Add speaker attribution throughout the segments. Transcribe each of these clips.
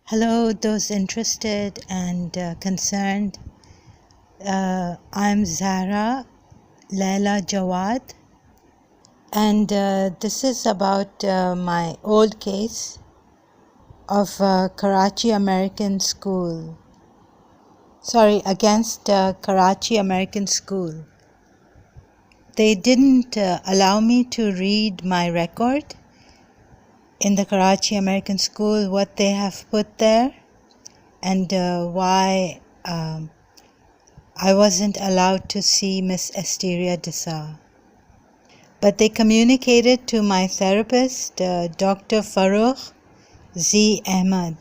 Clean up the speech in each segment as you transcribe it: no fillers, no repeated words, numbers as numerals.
Speaker 1: Hello, those interested and concerned. I'm Zahra Laila Jawad, and this is about my old case of Karachi American School. Against Karachi American School. They didn't allow me to read my record in the Karachi American School, what they have put there, and why I wasn't allowed to see Miss Asteria Desa. But they communicated to my therapist, Dr. Farooq Z. Ahmad.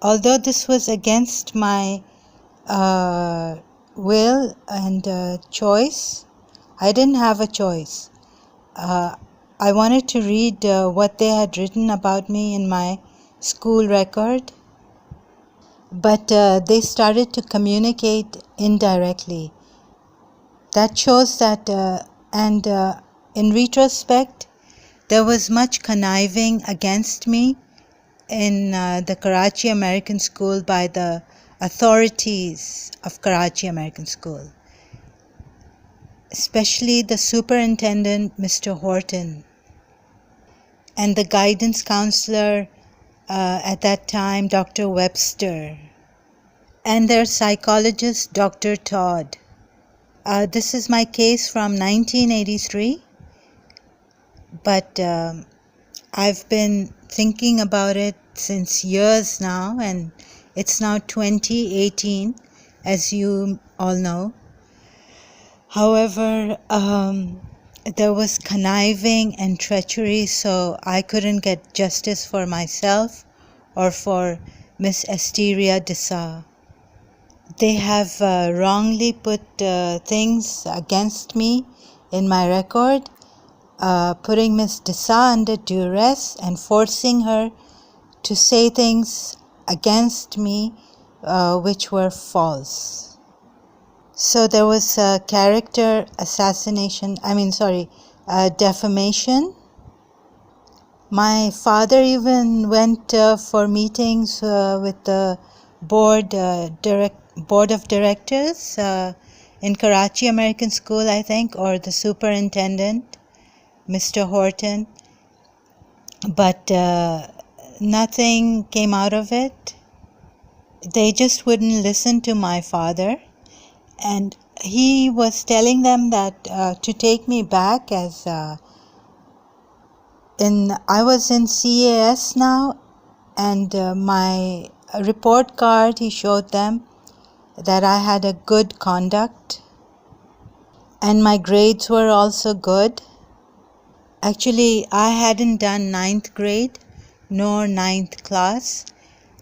Speaker 1: Although this was against my will and choice, I didn't have a choice. I wanted to read what they had written about me in my school record, but they started to communicate indirectly. That shows that, in retrospect, there was much conniving against me in the Karachi American School by the authorities of Karachi American School, especially the superintendent, Mr. Horton, and the guidance counselor at that time, Dr. Webster, and their psychologist, Dr. Todd. This is my case from 1983, but I've been thinking about it since years now, and it's now 2018, as you all know. However, there was conniving and treachery, so I couldn't get justice for myself or for Miss Asteria Desa. They have wrongly put things against me in my record, putting Miss Desa under duress and forcing her to say things against me which were false. So there was character assassination, defamation. My father even went for meetings with the board of directors in Karachi American School, I think, or the superintendent, Mr. Horton, but nothing came out of it. They just wouldn't listen to my father, and he was telling them that to take me back as I was in CAS now, and my report card, he showed them that I had a good conduct and my grades were also good. Actually, I hadn't done 9th grade nor 9th class.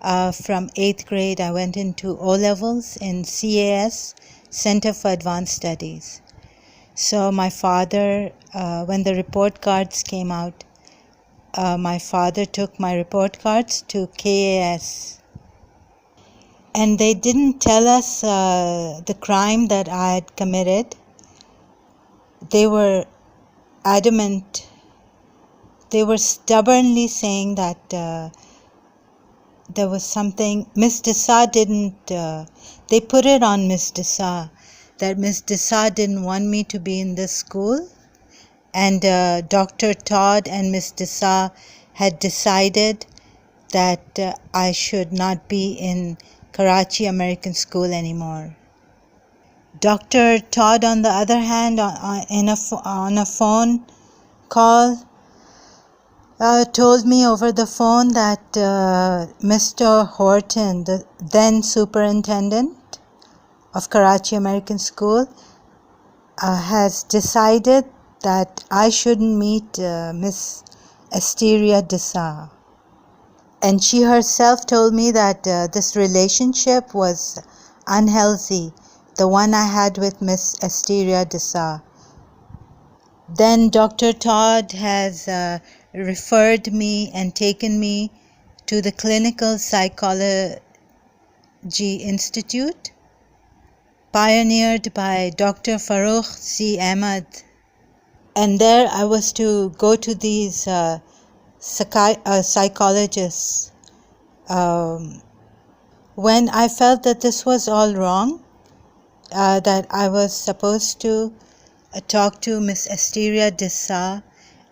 Speaker 1: From 8th grade, I went into O-levels in CAS, Center for Advanced Studies. So my father, when the report cards came out, my father took my report cards to KAS. And they didn't tell us the crime that I had committed. They were adamant. They were stubbornly saying that there was something. Miss Desa didn't, they put it on Miss Desa, that Miss Desa didn't want me to be in this school. And Dr. Todd and Miss Desa had decided that I should not be in Karachi American School anymore. Dr. Todd, on the other hand, on a phone call, told me over the phone that Mr. Horton, the then superintendent of Karachi American School, has decided that I shouldn't meet Miss Asteria Desa. And she herself told me that this relationship was unhealthy, the one I had with Miss Asteria Desa. Then Dr. Todd has referred me and taken me to the Clinical Psychology Institute, pioneered by Dr. Farooq Z. Ahmad. And there I was to go to these psychologists When I felt that this was all wrong, that I was supposed to talk to Miss Asteria Dissa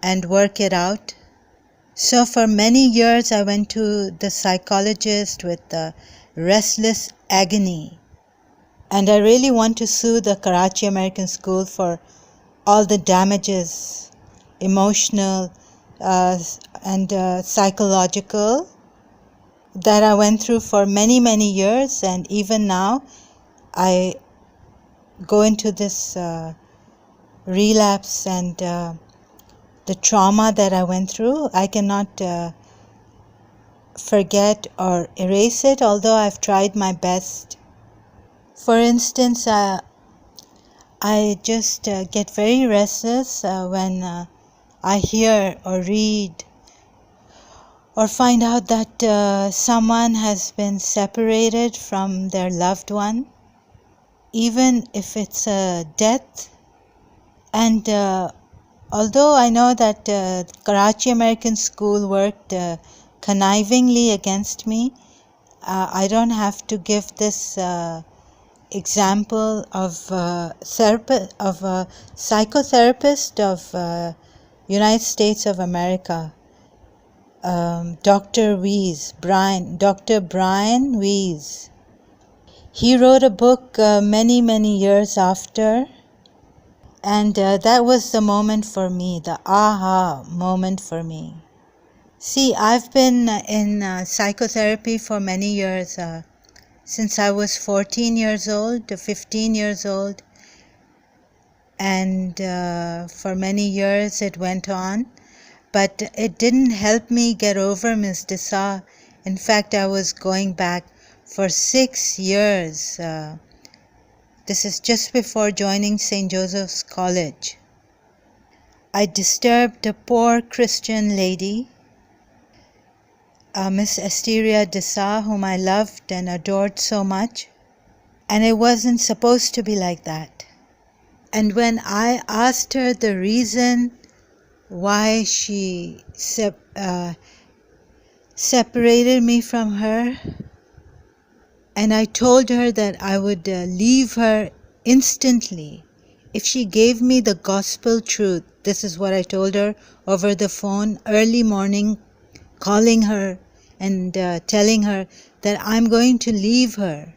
Speaker 1: and work it out. So for many years I went to the psychologist with restless agony. And I really want to sue the Karachi American School for all the damages, emotional and psychological, that I went through for many, many years. And even now, I go into this relapse and the trauma that I went through. I cannot forget or erase it, although I've tried my best. For instance, I just get very restless when I hear or read or find out that someone has been separated from their loved one, even if it's a death. And although I know that Karachi American School worked connivingly against me, I don't have to give this example of a psychotherapist of United States of America, Dr. Dr. Brian Weiss. He wrote a book many, many years after, and that was the moment for me, the aha moment for me. See, I've been in psychotherapy for many years, since I was 14 years old to 15 years old, and for many years it went on, but it didn't help me get over Ms. Dissa. In fact, I was going back for 6 years. This is just before joining St. Joseph's College. I disturbed a poor Christian lady, Miss Asteria Dissa, whom I loved and adored so much, and it wasn't supposed to be like that. And when I asked her the reason why she separated me from her, and I told her that I would leave her instantly if she gave me the gospel truth. This is what I told her over the phone, early morning, calling her and telling her that I'm going to leave her.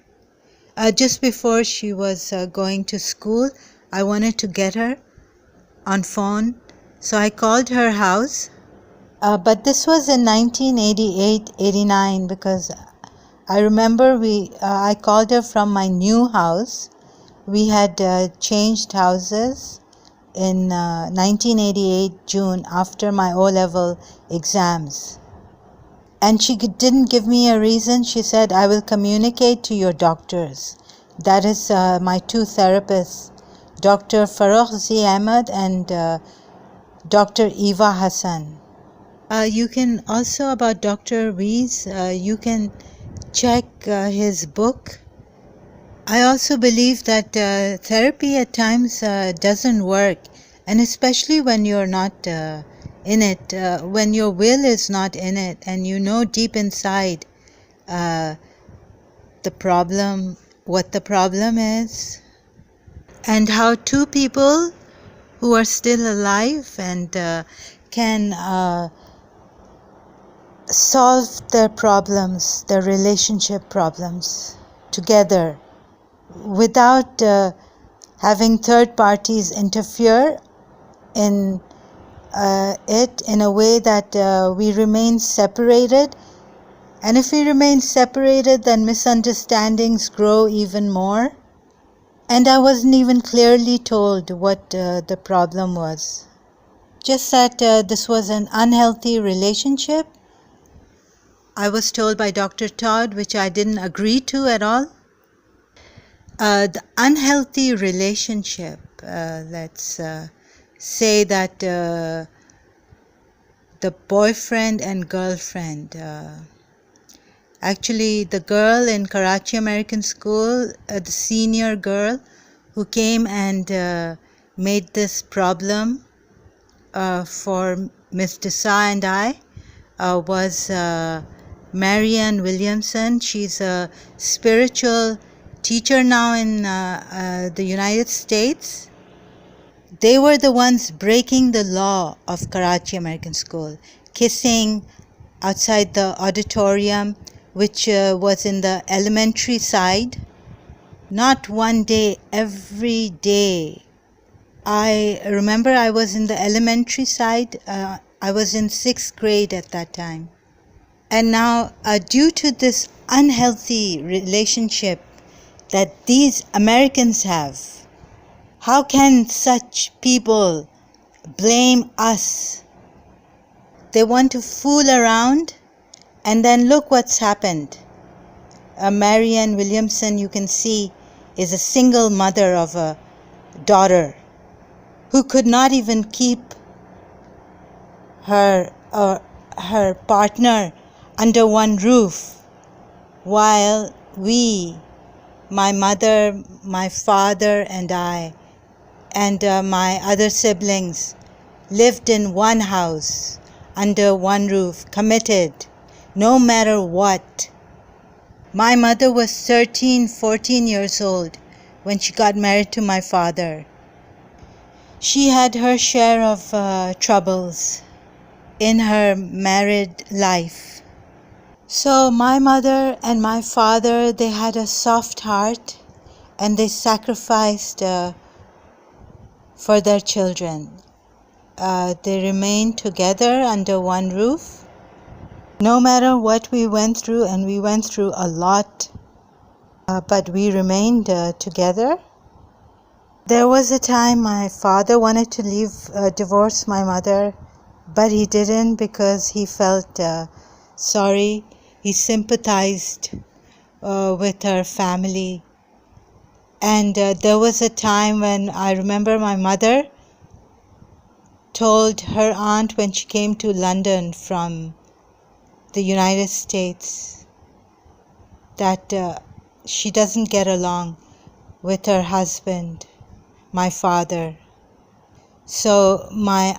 Speaker 1: Just before she was going to school, I wanted to get her on phone, so I called her house. But this was in 1988-89, because I remember I called her from my new house. We had changed houses in 1988 June after my O-level exams. And she didn't give me a reason. She said, I will communicate to your doctors. That is my two therapists, Dr. Farokh Z. Ahmed and Dr. Eva Hassan. You can also, about Dr. Weiss, you can check his book. I also believe that therapy at times doesn't work, and especially when you're not in it, when your will is not in it, and you know deep inside the problem, what the problem is, and how two people who are still alive and can solve their problems, their relationship problems, together, without having third parties interfere in it in a way that we remain separated. And if we remain separated, then misunderstandings grow even more. And I wasn't even clearly told what the problem was. Just that this was an unhealthy relationship. I was told by Dr. Todd, which I didn't agree to at all. The unhealthy relationship, let's say that the boyfriend and girlfriend, actually the girl in Karachi American School, the senior girl who came and made this problem for Ms. Dissa and I, was Marianne Williamson. She's a spiritual teacher now in the United States. They were the ones breaking the law of Karachi American School, kissing outside the auditorium, which was in the elementary side. Not one day, every day. I remember I was in the elementary side. I was in 6th grade at that time. And now, due to this unhealthy relationship that these Americans have, how can such people blame us? They want to fool around, and then look what's happened. Marianne Williamson, you can see, is a single mother of a daughter who could not even keep her partner under one roof, while we, my mother, my father, and I, and my other siblings, lived in one house, under one roof, committed, no matter what. My mother was 13, 14 years old when she got married to my father. She had her share of troubles in her married life. So my mother and my father, they had a soft heart, and they sacrificed for their children. They remained together under one roof. No matter what we went through, and we went through a lot, but we remained together. There was a time my father wanted to divorce my mother, but he didn't because he felt sorry. He sympathized with her family. And there was a time when I remember my mother told her aunt when she came to London from the United States that she doesn't get along with her husband, my father. So my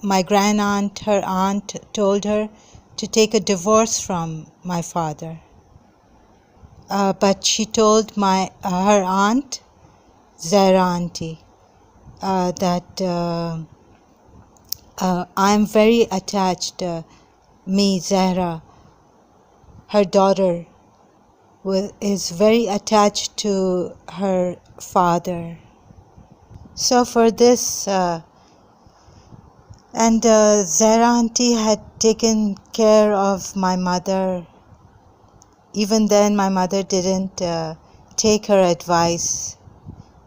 Speaker 1: grandaunt, her aunt, told her to take a divorce from my father. But she told her aunt, Zahra auntie, that I'm very attached, me, Zahra, her daughter, is very attached to her father. So for this, and Zahra auntie had taken care of my mother. Even then, my mother didn't take her advice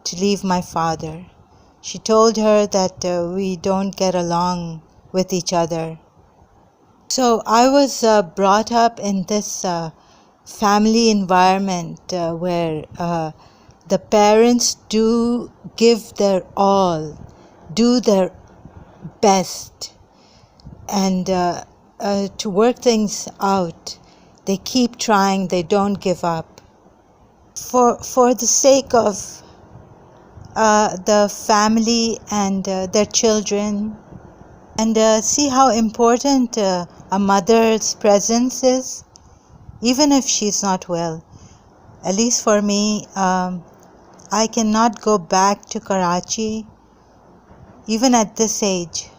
Speaker 1: to leave my father. She told her that we don't get along with each other. So I was brought up in this family environment where the parents do give their all, do their best, and to work things out. They keep trying, they don't give up. For the sake of the family and their children, and see how important a mother's presence is, even if she's not well. At least for me, I cannot go back to Karachi, even at this age,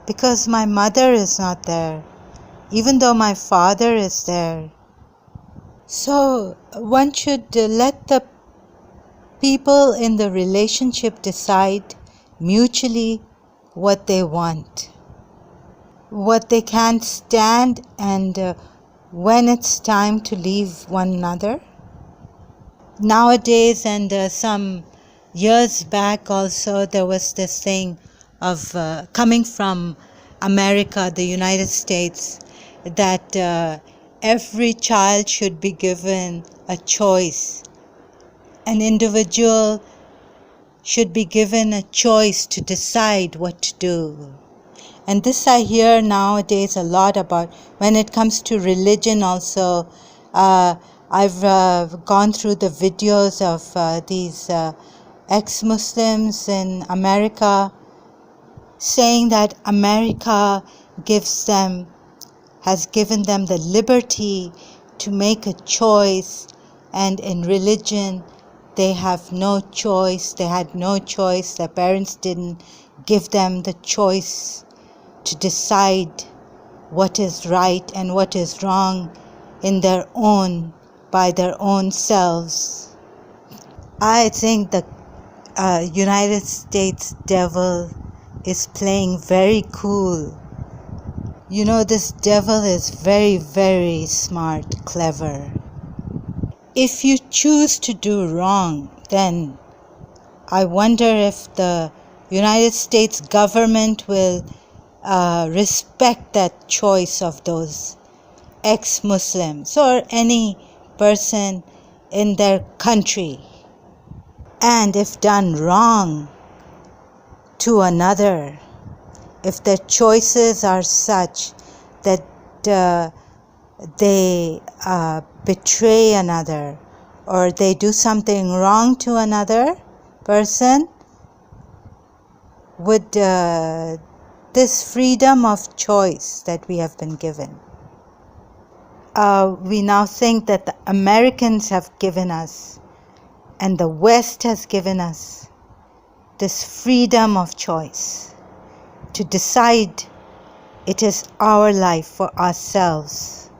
Speaker 1: because my mother is not there, even though my father is there. So one should let the people in the relationship decide mutually what they want, what they can't stand, and when it's time to leave one another. Nowadays, and some years back also, there was this thing of coming from America, the United States, that every child should be given a choice. An individual should be given a choice to decide what to do. And this I hear nowadays a lot about. When it comes to religion also, I've gone through the videos of these ex-Muslims in America saying that America gives them has given them the liberty to make a choice, and in religion they have no choice. They had no choice. Their parents didn't give them the choice to decide what is right and what is wrong by their own selves. I think the United States devil is playing very cool. You know, this devil is very, very smart, clever. If you choose to do wrong, then I wonder if the United States government will respect that choice of those ex-Muslims or any person in their country. And if done wrong to another, if their choices are such that they betray another or they do something wrong to another person, would this freedom of choice that we have been given, we now think that the Americans have given us and the West has given us this freedom of choice to decide it is our life for ourselves.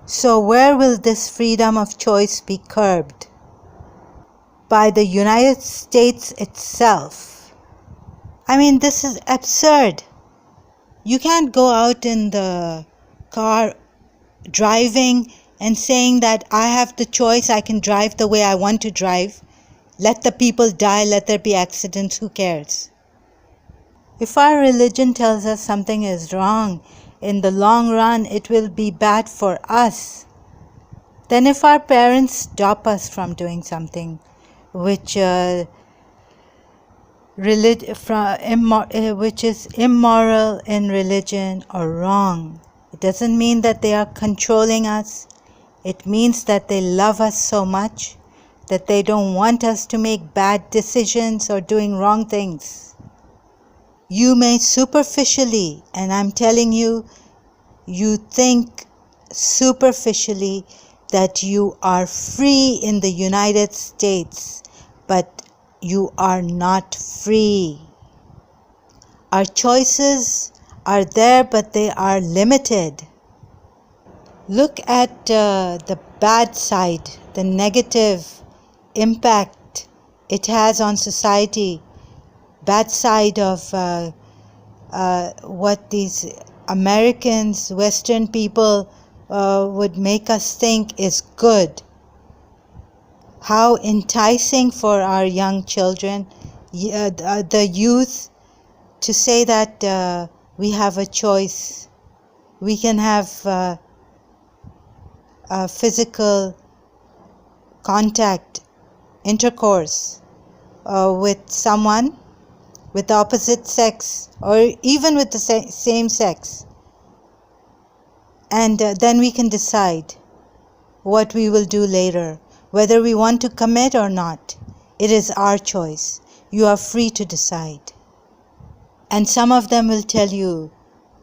Speaker 1: So where will this freedom of choice be curbed? By the United States itself. I mean, this is absurd. You can't go out in the car driving and saying that I have the choice, I can drive the way I want to drive. Let the people die, let there be accidents, who cares? If our religion tells us something is wrong, in the long run it will be bad for us. Then if our parents stop us from doing something which is immoral in religion or wrong, it doesn't mean that they are controlling us. It means that they love us so much that they don't want us to make bad decisions or doing wrong things. You may superficially, and I'm telling you, you think superficially that you are free in the United States, but you are not free. Our choices are there, but they are limited. Look at the bad side, the negative impact it has on society, bad side of what these Americans, Western people would make us think is good. How enticing for our young children, the youth, to say that we have a choice. We can have physical contact, intercourse with someone with the opposite sex or even with the same sex. And then we can decide what we will do later, whether we want to commit or not. It is our choice. You are free to decide. And some of them will tell you,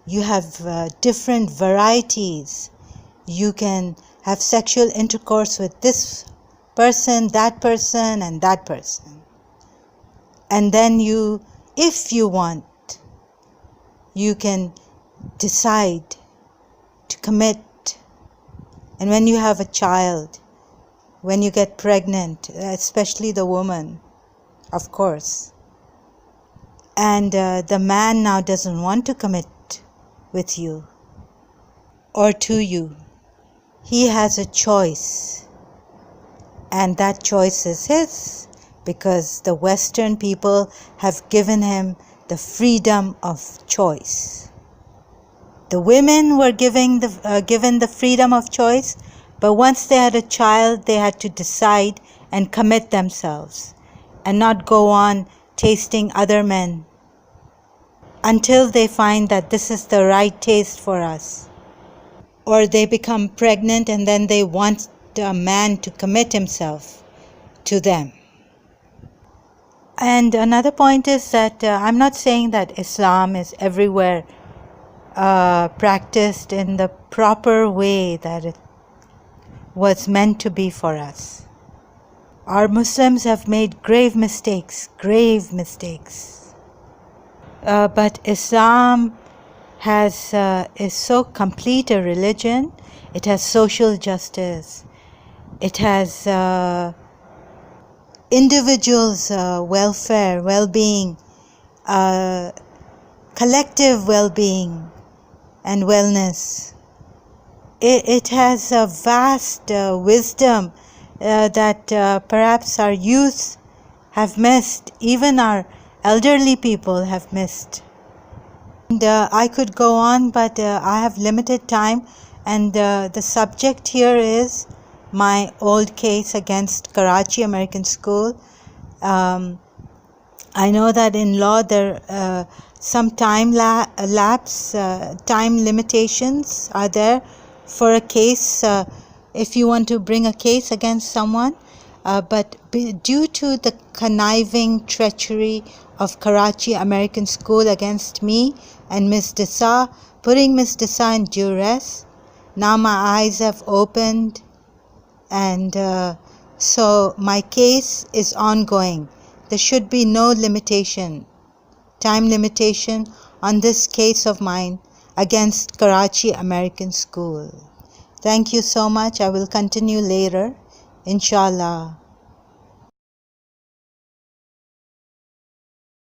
Speaker 1: you have different varieties. You can have sexual intercourse with this person, and that person. And then you, if you want, you can decide to commit. And when you have a child, when you get pregnant, especially the woman, of course, and the man now doesn't want to commit with you or to you, he has a choice, and that choice is his, because the Western people have given him the freedom of choice. The women were given the freedom of choice, but once they had a child, they had to decide and commit themselves and not go on tasting other men until they find that this is the right taste for us. Or they become pregnant and then they want a man to commit himself to them. And another point is that I'm not saying that Islam is everywhere practiced in the proper way that it was meant to be for us. Our Muslims have made grave mistakes, but Islam is so complete a religion. It has social justice. It has individuals' welfare, well-being, collective well-being and wellness. It has a vast wisdom that perhaps our youth have missed, even our elderly people have missed. And I could go on, but I have limited time, and the subject here is my old case against Karachi American School. I know that in law there some time limitations are there for a case, if you want to bring a case against someone, but due to the conniving treachery of Karachi American School against me and Ms. Disa, putting Ms. Disa in duress, now my eyes have opened, and so my case is ongoing. There should be no time limitation on this case of mine against Karachi American School. Thank you so much. I will continue later, inshallah.